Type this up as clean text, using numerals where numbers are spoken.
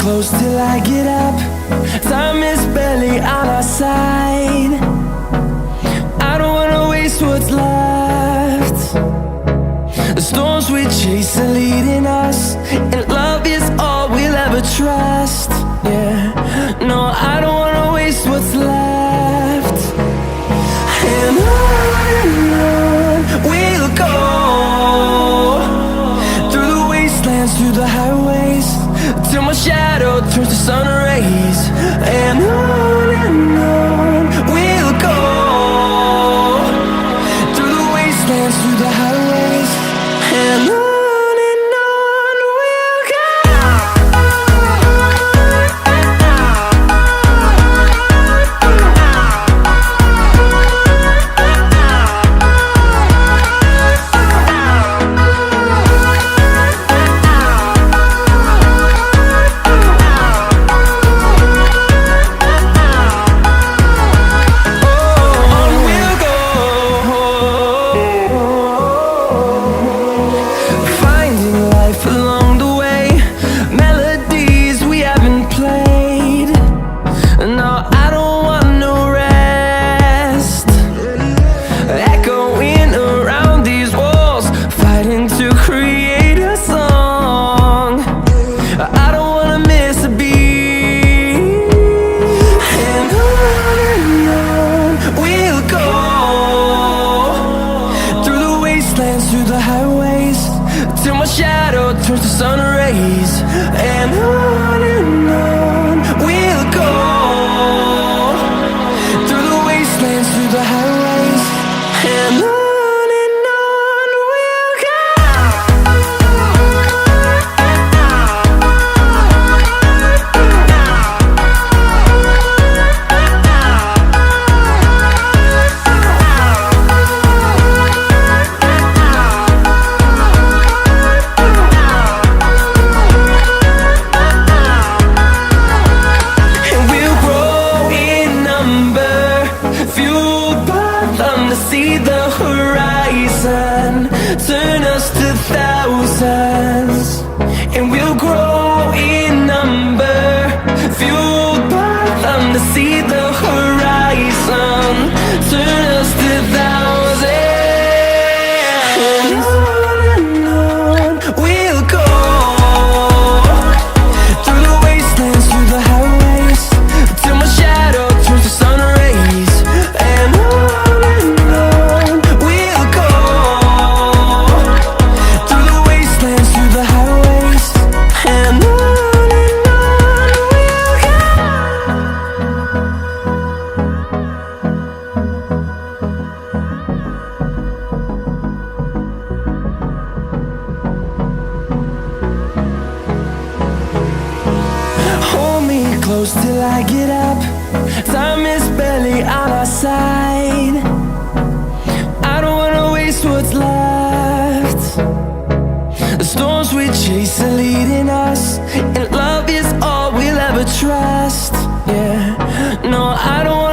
close till I get up. Time is barely on our side. I don't wanna waste what's left. The storms we chase are leading us, and love is all we'll ever trust. Yeah, no, I don't wanna waste what's left. And on we'll go, through the wastelands, through the highways, till my shadow turns to sun rays. And on we'll go, through the wastelands, through the highways, and on we'll go. Close till I get up. Time is barely on our side. I don't wanna waste what's left. The storms we chase are leading us, and love is all we'll ever trust. Yeah, no, I don't